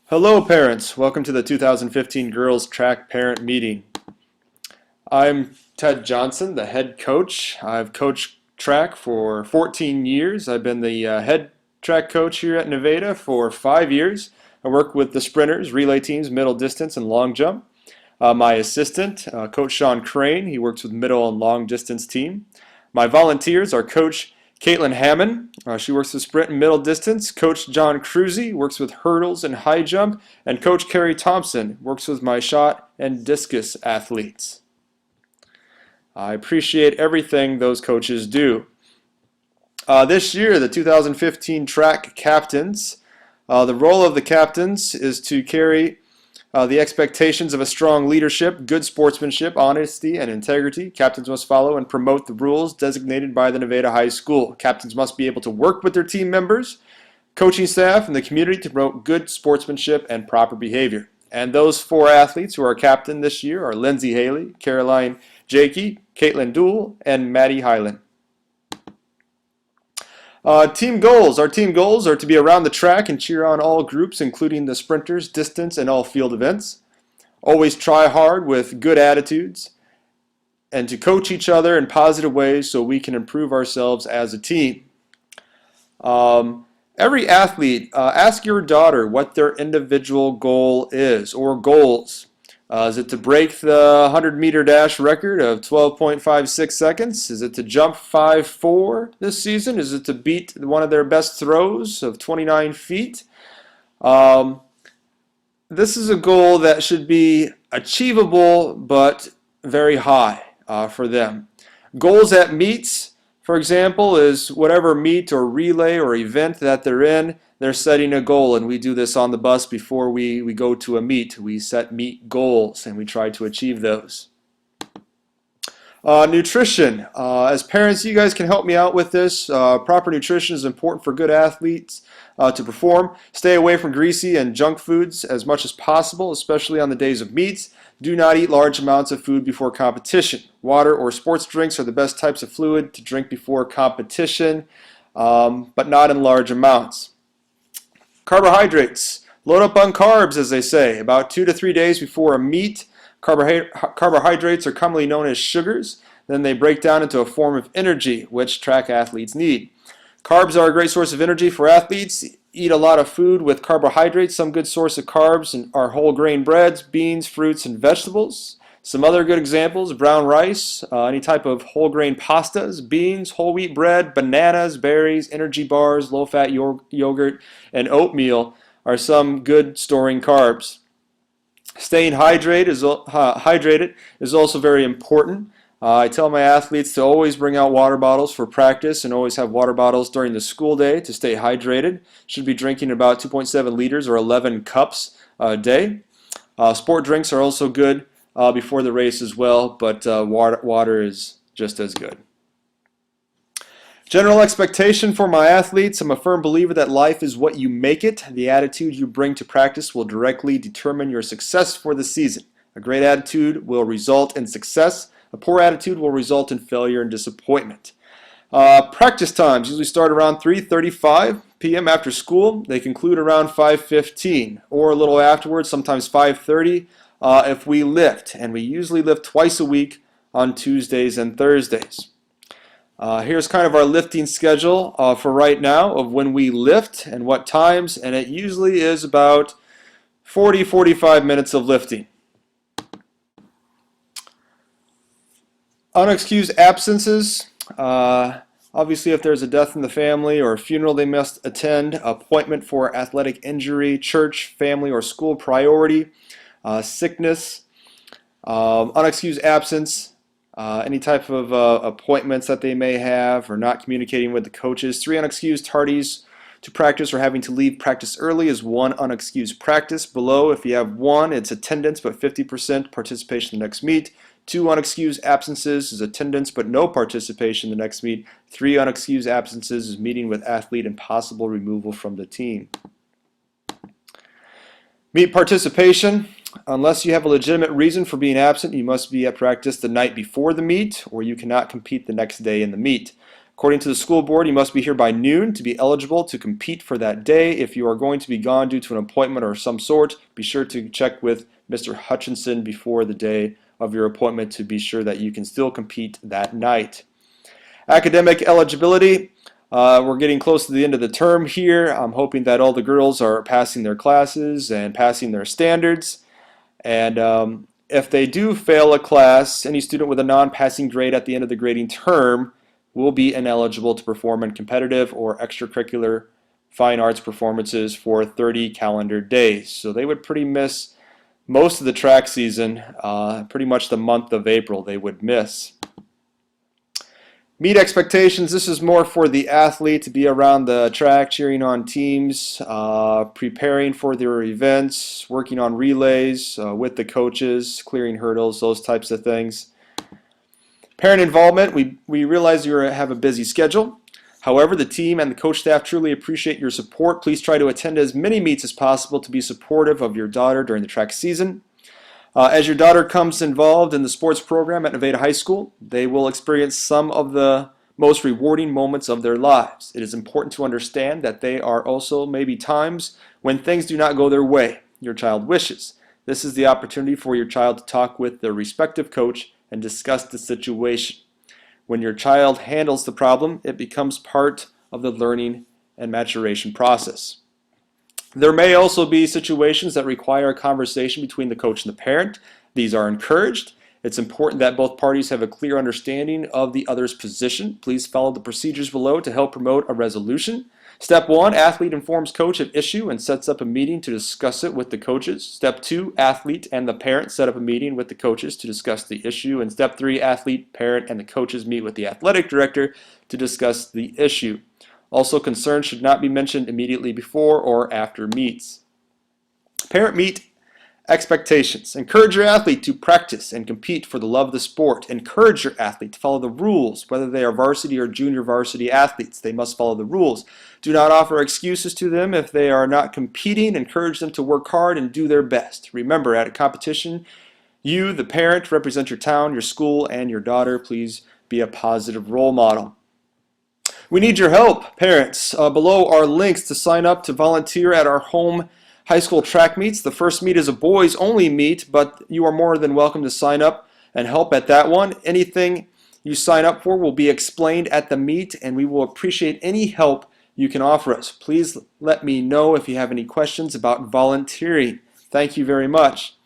Hello parents, welcome to the 2015 Girls Track Parent Meeting. I'm Ted Johnson, the head coach. I've coached track for 14 years. I've been the head track coach here at Nevada for 5 years. I work with the sprinters, relay teams, middle distance, and long jump. My assistant, Coach Sean Crane, he works with middle and long distance team. My volunteers are Coach Caitlin Hammond, she works with sprint and middle distance. Coach John Cruzy works with hurdles and high jump. And Coach Kerry Thompson works with my shot and discus athletes. I appreciate everything those coaches do. This year, the 2015 track captains, the role of the captains is to carry the expectations of a strong leadership, good sportsmanship, honesty, and integrity. Captains must follow and promote the rules designated by the Nevada High School. Captains must be able to work with their team members, coaching staff, and the community to promote good sportsmanship and proper behavior. And those 4 athletes who are captain this year are Lindsay Haley, Caroline Jakey, Caitlin Dool, and Maddie Hyland. Team goals. Our team goals are to be around the track and cheer on all groups, including the sprinters, distance, and all field events. Always try hard with good attitudes and to coach each other in positive ways so we can improve ourselves as a team. Every athlete, ask your daughter what their individual goal is or goals. Is it to break the 100-meter dash record of 12.56 seconds? Is it to jump 5.4 this season? Is it to beat one of their best throws of 29 feet? This is a goal that should be achievable but very high for them. Goals at meets, for example, is whatever meet or relay or event that they're in, they're setting a goal, and we do this on the bus before we go to a meet. We set meet goals, and we try to achieve those. Nutrition. As parents, you guys can help me out with this. Proper nutrition is important for good athletes to perform. Stay away from greasy and junk foods as much as possible, especially on the days of meets. Do not eat large amounts of food before competition. Water or sports drinks are the best types of fluid to drink before competition, but not in large amounts. Carbohydrates. Load up on carbs, as they say. About 2 to 3 days before a meet, carbohydrates are commonly known as sugars. Then they break down into a form of energy, which track athletes need. Carbs are a great source of energy for athletes. Eat a lot of food with carbohydrates. Some good source of carbs are whole grain breads, beans, fruits, and vegetables. Some other good examples: brown rice, any type of whole grain pastas, beans, whole wheat bread, bananas, berries, energy bars, low-fat yogurt, and oatmeal are some good storing carbs. Staying hydrated is also very important. I tell my athletes to always bring out water bottles for practice and always have water bottles during the school day to stay hydrated. Should be drinking about 2.7 liters or 11 cups a day. Sport drinks are also good before the race as well, but water is just as good. General expectation for my athletes: I'm a firm believer that life is what you make it. The attitude you bring to practice will directly determine your success for the season. A great attitude will result in success. A poor attitude will result in failure and disappointment. Practice times usually start around 3:35 p.m. after school. They conclude around 5:15 or a little afterwards, sometimes 5:30 if we lift. And we usually lift twice a week on Tuesdays and Thursdays. Here's kind of our lifting schedule for right now of when we lift and what times, and it usually is about 40-45 minutes of lifting. Unexcused absences. Obviously, if there's a death in the family or a funeral they must attend, appointment for athletic injury, church, family, or school priority, sickness, unexcused absence, any type of appointments that they may have, or not communicating with the coaches. 3 unexcused tardies to practice or having to leave practice early is 1 unexcused practice. Below, if you have 1, it's attendance but 50% participation in the next meet. 2 unexcused absences is attendance but no participation in the next meet. 3 unexcused absences is meeting with athlete and possible removal from the team. Meet participation. Unless you have a legitimate reason for being absent, you must be at practice the night before the meet, or you cannot compete the next day in the meet. According to the school board, you must be here by noon to be eligible to compete for that day. If you are going to be gone due to an appointment or some sort, be sure to check with Mr. Hutchinson before the day of your appointment to be sure that you can still compete that night. Academic eligibility. We're getting close to the end of the term here. I'm hoping that all the girls are passing their classes and passing their standards. And if they do fail a class, any student with a non-passing grade at the end of the grading term will be ineligible to perform in competitive or extracurricular fine arts performances for 30 calendar days. So they would pretty miss most of the track season, pretty much the month of April they would miss. Meet expectations. This is more for the athlete to be around the track, cheering on teams, preparing for their events, working on relays with the coaches, clearing hurdles, those types of things. Parent involvement. We realize you have a busy schedule. However, the team and the coach staff truly appreciate your support. Please try to attend as many meets as possible to be supportive of your daughter during the track season. As your daughter comes involved in the sports program at Nevada High School, they will experience some of the most rewarding moments of their lives. It is important to understand that there are also maybe times when things do not go their way your child wishes. This is the opportunity for your child to talk with their respective coach and discuss the situation. When your child handles the problem, it becomes part of the learning and maturation process. There may also be situations that require a conversation between the coach and the parent. These are encouraged. It's important that both parties have a clear understanding of the other's position. Please follow the procedures below to help promote a resolution. Step 1, athlete informs coach of issue and sets up a meeting to discuss it with the coaches. Step 2, athlete and the parent set up a meeting with the coaches to discuss the issue. And Step 3, athlete, parent, and the coaches meet with the athletic director to discuss the issue. Also, concerns should not be mentioned immediately before or after meets. Parent meet expectations. Encourage your athlete to practice and compete for the love of the sport. Encourage your athlete to follow the rules. Whether they are varsity or junior varsity athletes, they must follow the rules. Do not offer excuses to them if they are not competing. Encourage them to work hard and do their best. Remember, at a competition, you, the parent, represent your town, your school, and your daughter. Please be a positive role model. We need your help, parents. Below are links to sign up to volunteer at our home high school track meets. The first meet is a boys only meet, but you are more than welcome to sign up and help at that one. Anything you sign up for will be explained at the meet, and we will appreciate any help you can offer us. Please let me know if you have any questions about volunteering. Thank you very much.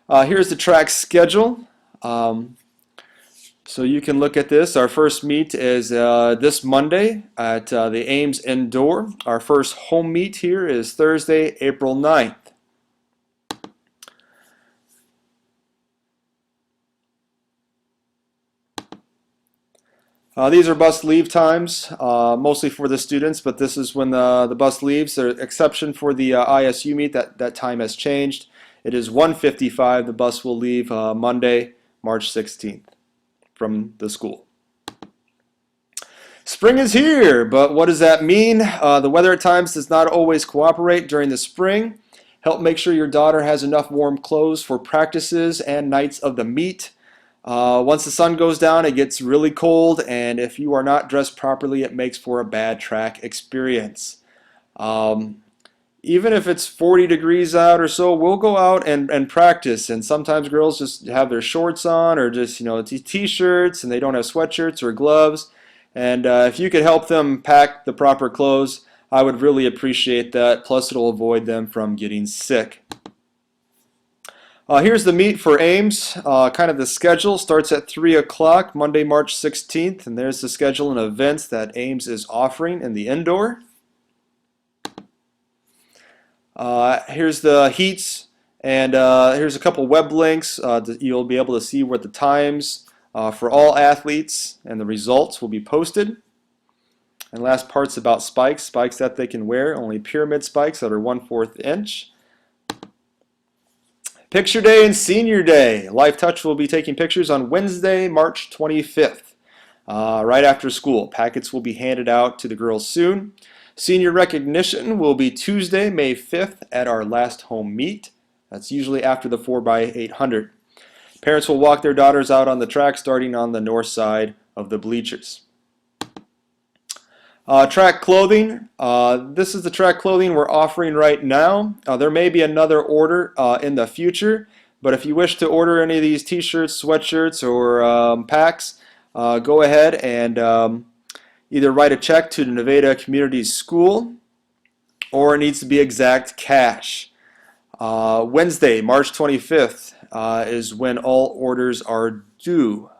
Here's the track schedule. So you can look at this. Our first meet is this Monday at the Ames Indoor. Our first home meet here is Thursday, April 9th. These are bus leave times, mostly for the students, but this is when the bus leaves. The exception for the ISU meet, that time has changed. It is 1:55. The bus will leave Monday, March 16th. From the school. Spring is here, but what does that mean? The weather at times does not always cooperate during the spring. Help make sure your daughter has enough warm clothes for practices and nights of the meet. Once the sun goes down, it gets really cold, and if you are not dressed properly, it makes for a bad track experience. Even if it's 40 degrees out or so, we'll go out and practice. And sometimes girls just have their shorts on or just, t-shirts, and they don't have sweatshirts or gloves. And if you could help them pack the proper clothes, I would really appreciate that. Plus, it'll avoid them from getting sick. Here's the meet for Ames. Kind of the schedule starts at 3 o'clock, Monday, March 16th. And there's the schedule and events that Ames is offering in the indoor. Here's the heats, and here's a couple web links. You'll be able to see what the times for all athletes and the results will be posted. And last part's about spikes that they can wear, only pyramid spikes that are 1/4 inch. Picture day and senior day. Life Touch will be taking pictures on Wednesday, March 25th, right after school. Packets will be handed out to the girls soon. Senior recognition will be Tuesday, May 5th at our last home meet. That's usually after the 4x800. Parents will walk their daughters out on the track starting on the north side of the bleachers. Track clothing. This is the track clothing we're offering right now. There may be another order in the future, but if you wish to order any of these t-shirts, sweatshirts, or packs, go ahead and either write a check to the Nevada Community School, or it needs to be exact cash. Wednesday, March 25th is when all orders are due.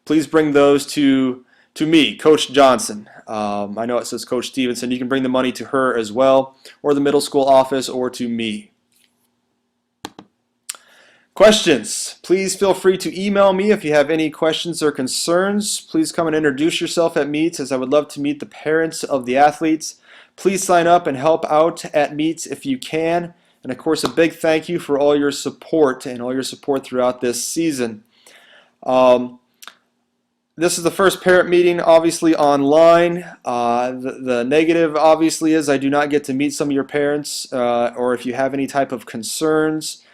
Please bring those to me, Coach Johnson. I know it says Coach Stevenson. You can bring the money to her as well, or the middle school office, or to me. Questions? Please feel free to email me if you have any questions or concerns. Please come and introduce yourself at meets, as I would love to meet the parents of the athletes. Please sign up and help out at meets if you can. And of course, a big thank you for all your support and all your support throughout this season. This is the first parent meeting, obviously online. The negative, obviously, is I do not get to meet some of your parents, or if you have any type of concerns.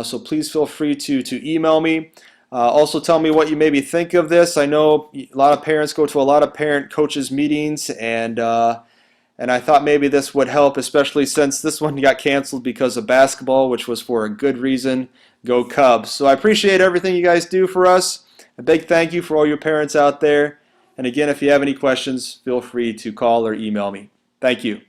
So please feel free to email me. Also tell me what you maybe think of this. I know a lot of parents go to a lot of parent coaches meetings, and I thought maybe this would help, especially since this one got canceled because of basketball, which was for a good reason. Go Cubs. So I appreciate everything you guys do for us. A big thank you for all your parents out there. And again, if you have any questions, feel free to call or email me. Thank you.